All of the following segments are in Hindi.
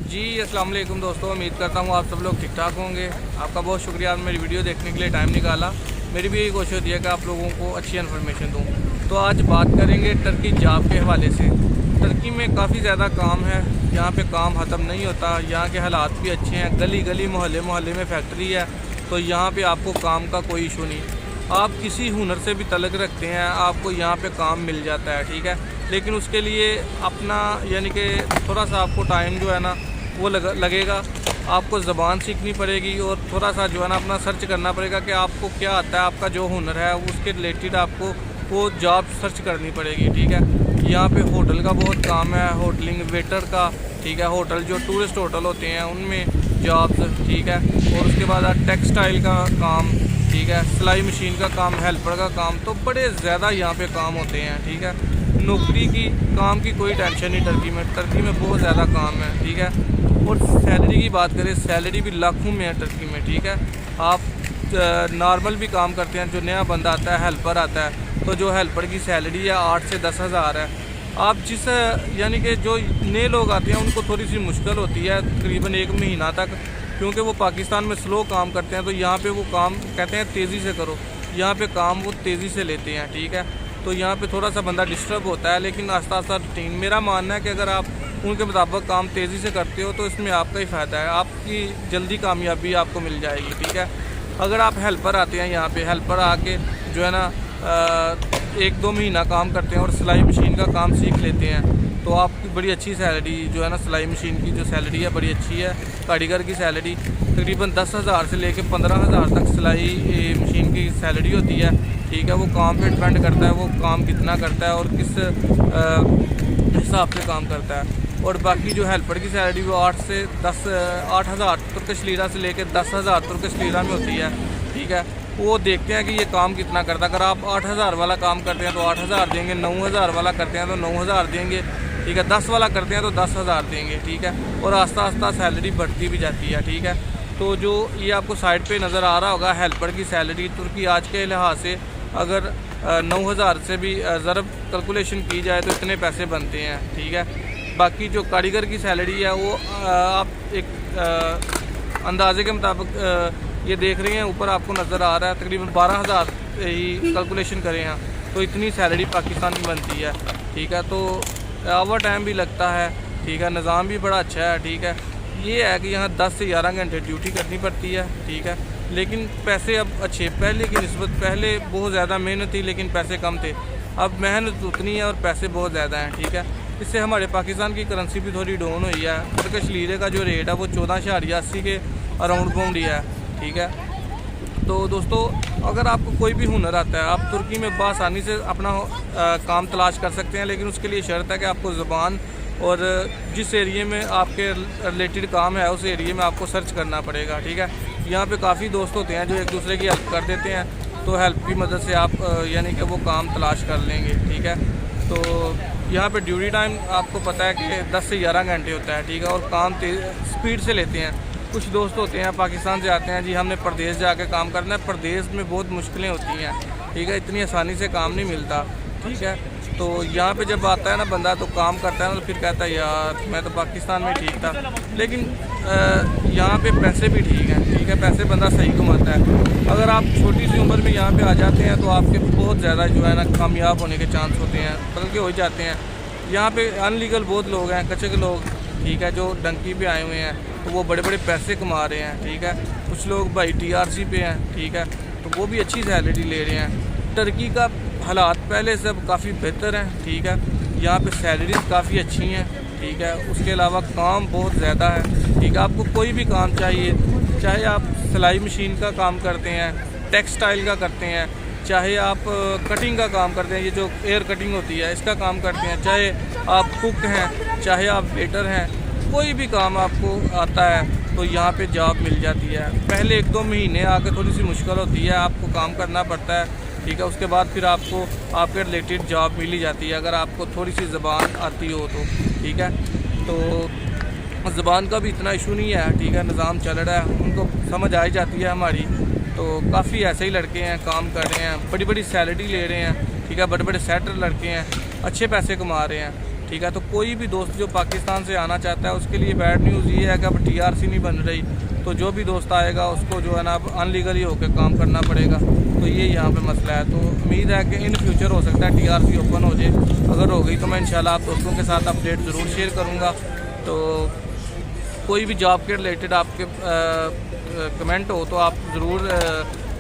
जी अस्सलाम वालेकुम दोस्तों, उम्मीद करता हूँ आप सब लोग ठीक ठाक होंगे। आपका बहुत शुक्रिया आज मेरी वीडियो देखने के लिए टाइम निकाला। मेरी भी यही कोशिश होती है कि आप लोगों को अच्छी इन्फॉर्मेशन दूँ। तो आज बात करेंगे टर्की जॉब के हवाले से। टर्की में काफ़ी ज़्यादा काम है, यहाँ पे काम ख़त्म नहीं होता। यहाँ के हालात भी अच्छे हैं, गली गली मोहल्ले मोहल्ले में फैक्ट्री है, तो यहाँ पर आपको काम का कोई इशू नहीं। आप किसी हुनर से भी तल्लुक़ रखते हैं, आपको यहाँ पे काम मिल जाता है, ठीक है। लेकिन उसके लिए अपना यानी कि थोड़ा सा आपको टाइम जो है ना वो लगेगा। आपको ज़बान सीखनी पड़ेगी और थोड़ा सा जो है ना अपना सर्च करना पड़ेगा कि आपको क्या आता है, आपका जो हुनर है उसके रिलेटेड आपको वो जॉब सर्च करनी पड़ेगी, ठीक है। यहाँ पे होटल का बहुत काम है, होटलिंग वेटर का, ठीक है। होटल जो टूरिस्ट होटल होते हैं उनमें जॉब्स, ठीक है। और उसके बाद टेक्सटाइल का काम, ठीक है। सिलाई मशीन का काम, हेल्पर का काम, तो बड़े ज़्यादा यहाँ पे काम होते हैं, ठीक है। नौकरी की काम की कोई टेंशन नहीं टर्की में बहुत ज़्यादा काम है, ठीक है। और सैलरी की बात करें, सैलरी भी लाखों में है टर्की में, ठीक है। आप नॉर्मल भी काम करते हैं, जो नया बंदा आता है, हेल्पर आता है, तो जो हेल्पर की सैलरी है 8 से 10 हज़ार है। आप जिस यानी कि जो नए लोग आते हैं उनको थोड़ी सी मुश्किल होती है तकरीबन 1 महीना तक, क्योंकि वो पाकिस्तान में स्लो काम करते हैं। तो यहाँ पे वो काम कहते हैं तेज़ी से करो, यहाँ पे काम वो तेज़ी से लेते हैं, ठीक है। तो यहाँ पे थोड़ा सा बंदा डिस्टर्ब होता है, लेकिन आस्ता आस्ता रूटीन, मेरा मानना है कि अगर आप उनके मुताबिक काम तेज़ी से करते हो तो इसमें आपका ही फ़ायदा है, आपकी जल्दी कामयाबी आपको मिल जाएगी, ठीक है। अगर आप हेल्पर आते हैं, यहाँ पे हेल्पर आके जो है ना 1-2 महीना काम करते हैं और सिलाई मशीन का काम सीख लेते हैं, तो आपकी बड़ी अच्छी सैलरी जो है ना, सिलाई मशीन की जो सैलरी है बड़ी अच्छी है। कारीगर की सैलरी तकरीबन 10 हज़ार से लेकर 15 हज़ार तक सिलाई मशीन की सैलरी होती है, ठीक है। वो काम पे डिपेंड करता है, वो काम कितना करता है और किस हिसाब से काम करता है। और बाकी जो हेल्पर की सैलरी वो 8 हज़ार तुर्किश लीरा से लेकर 10 हज़ार तुर्किश लीरा में होती है, ठीक है। वो देखते हैं कि ये काम कितना करता है। अगर आप 8 हज़ार वाला काम करते हैं तो 8 हज़ार देंगे, 9 हज़ार वाला करते हैं तो 9 हज़ार देंगे, ठीक है। 10 वाला करते हैं तो 10 हज़ार देंगे, ठीक है। और आस्ता आस्ता सैलरी बढ़ती भी जाती है, ठीक है। तो जो ये आपको साइड पे नज़र आ रहा होगा हेल्पर की सैलरी तुर्की आज के लिहाज से अगर 9 हज़ार से भी ज़रब कैलकुलेशन की जाए तो इतने पैसे बनते हैं, ठीक है। बाकी जो कारीगर की सैलरी है वो आप एक अंदाजे के मुताबिक ये देख रहे हैं, ऊपर आपको नज़र आ रहा है तकरीबन 12 हज़ार ही कैलकुलेशन करें हैं तो इतनी सैलरी पाकिस्तान की बनती है, ठीक है। तो ओवर टाइम भी लगता है, ठीक है। निज़ाम भी बड़ा अच्छा है, ठीक है। ये है कि यहाँ 10 से 11 घंटे ड्यूटी करनी पड़ती है, ठीक है। लेकिन पैसे अब अच्छे, पहले की निस्बत पहले बहुत ज़्यादा मेहनत थी लेकिन पैसे कम थे, अब मेहनत उतनी है और पैसे बहुत ज़्यादा हैं, ठीक है। इससे हमारे पाकिस्तान की करेंसी भी थोड़ी डाउन हुई है। तुर्किश लीरे का जो रेट है वो 14.80 के अराउंड बाउंड ही है, ठीक है। तो दोस्तों अगर आपको कोई भी हुनर आता है, आप तुर्की में बआसानी से अपना काम तलाश कर सकते हैं, लेकिन उसके लिए शर्त है कि आपको ज़बान और जिस एरिए में आपके रिलेटेड काम है उस एरिए में आपको सर्च करना पड़ेगा, ठीक है। यहाँ पे काफ़ी दोस्त होते हैं जो एक दूसरे की हेल्प कर देते हैं, तो हेल्प की मदद से आप यानी कि वो काम तलाश कर लेंगे, ठीक है। तो यहाँ पे ड्यूटी टाइम आपको पता है कि 10 से 11 घंटे होता है, ठीक है। और काम स्पीड से लेते हैं। कुछ दोस्त होते हैं पाकिस्तान से आते हैं, जी हमने प्रदेश जाके काम करना है, प्रदेश में बहुत मुश्किलें होती हैं, ठीक है। इतनी आसानी से काम नहीं मिलता, ठीक है। तो यहाँ पे जब आता है ना बंदा तो काम करता है ना, तो फिर कहता है यार मैं तो पाकिस्तान में ठीक था। लेकिन यहाँ पे पैसे भी ठीक हैं, ठीक है। पैसे बंदा सही कमाता है। अगर आप छोटी सी उम्र में यहाँ पे आ जाते हैं तो आपके बहुत ज़्यादा जो है ना कामयाब होने के चांस होते हैं, बल्कि हो जाते हैं। यहाँ पे अनलीगल बहुत लोग हैं, कच्चे के लोग, ठीक है, जो डंकी पे आए हुए हैं, तो वो बड़े बड़े पैसे कमा रहे हैं, ठीक है। कुछ लोग भाई TRC पे हैं, ठीक है, तो वो भी अच्छी सैलरी ले रहे हैं। टर्की का हालात पहले से अब काफ़ी बेहतर हैं, ठीक है। यहाँ पे सैलरीज काफ़ी अच्छी हैं, ठीक है। उसके अलावा काम बहुत ज़्यादा है, ठीक है। आपको कोई भी काम चाहिए, चाहे आप सिलाई मशीन का काम करते हैं, टेक्सटाइल का करते हैं, चाहे आप कटिंग का काम करते हैं, ये जो एयर कटिंग होती है इसका काम करते हैं, चाहे आप कुक हैं, चाहे आप वेटर हैं, कोई भी काम आपको आता है तो यहाँ पे जॉब मिल जाती है। पहले 1-2 महीने आके थोड़ी सी मुश्किल होती है, आपको काम करना पड़ता है, ठीक है। उसके बाद फिर आपको आपके रिलेटेड जॉब मिल ही जाती है अगर आपको थोड़ी सी ज़बान आती हो तो, ठीक है। तो ज़बान का भी इतना इशू नहीं है, ठीक है। निज़ाम चल रहा है, उनको समझ आ ही जाती है हमारी। तो काफ़ी ऐसे ही लड़के हैं काम कर रहे हैं, बड़ी बड़ी सैलरी ले रहे हैं, ठीक है। बड़े बड़े सेटर लड़के हैं, अच्छे पैसे कमा रहे हैं। ठीक है। तो कोई भी दोस्त जो पाकिस्तान से आना चाहता है उसके लिए बैड न्यूज़ ये है कि अब TRC नहीं बन रही, तो जो भी दोस्त आएगा उसको जो है ना अब अनलीगली होकर काम करना पड़ेगा। तो ये यहाँ पे मसला है। तो उम्मीद है कि इन फ्यूचर हो सकता है TRC ओपन हो जाए। अगर हो गई तो मैं इंशाल्लाह आप दोस्तों के साथ अपडेट ज़रूर शेयर करूँगा। तो कोई भी जॉब के रिलेटेड आपके कमेंट हो तो आप ज़रूर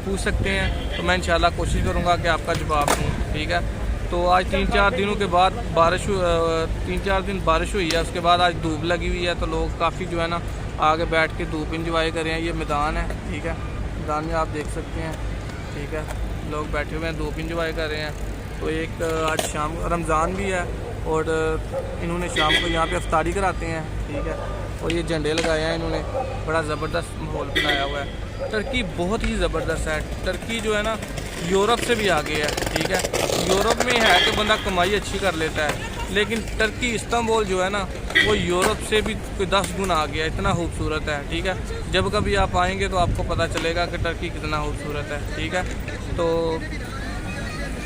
पूछ सकते हैं। तो मैं इंशाल्लाह कोशिश करूँगा कि आपका जवाब दूँ, ठीक है। तो आज 3-4 दिनों के बाद 3-4 दिन बारिश हुई है, उसके बाद आज धूप लगी हुई है। तो लोग काफ़ी जो है ना आगे बैठ के धूप इंजॉय कर रहे हैं। ये मैदान है, ठीक है, मैदान में आप देख सकते हैं, ठीक है, लोग बैठे हुए हैं, धूप इंजॉय कर रहे हैं। तो एक आज शाम रमज़ान भी है और इन्होंने शाम को यहाँ पे अफ्तारी कराते हैं, ठीक है। और ये झंडे लगाए हैं इन्होंने, बड़ा ज़बरदस्त माहौल बनाया हुआ है। टर्की बहुत ही ज़बरदस्त है। टर्की जो है ना यूरोप से भी आगे है, ठीक है। यूरोप में है कि बंदा कमाई अच्छी कर लेता है, लेकिन टर्की इस्तांबुल जो है ना वो यूरोप से भी कोई 10 गुना आ गया, इतना खूबसूरत है, ठीक है। जब कभी आप आएंगे तो आपको पता चलेगा कि टर्की कितना खूबसूरत है, ठीक है। तो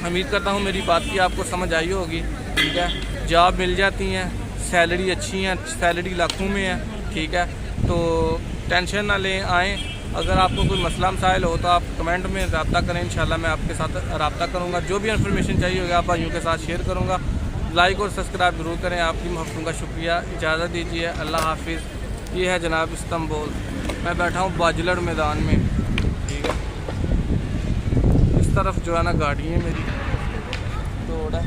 उम्मीद करता हूँ मेरी बात की आपको समझ आई होगी, ठीक है। जॉब मिल जाती हैं, सैलरी अच्छी है, सैलरी लाखों में है, ठीक है। तो टेंशन ना लें, आएँ। अगर आपको कोई मसला मसाइल हो तो आप कमेंट में रब्ता करें, इंशाल्लाह मैं आपके साथ रब्ता करूँगा। जो भी इन्फॉर्मेशन चाहिए होगा आप भाइयों के साथ शेयर करूँगा। लाइक और सब्सक्राइब ज़रूर करें। आपकी मोहब्बतों का शुक्रिया। इजाज़त दीजिए, अल्लाह हाफिज़। ये है जनाब इस्तांबुल, मैं बैठा हूँ बाजलड़ मैदान में, ठीक है। इस तरफ जो है ना गाड़ी है मेरी, रोड है।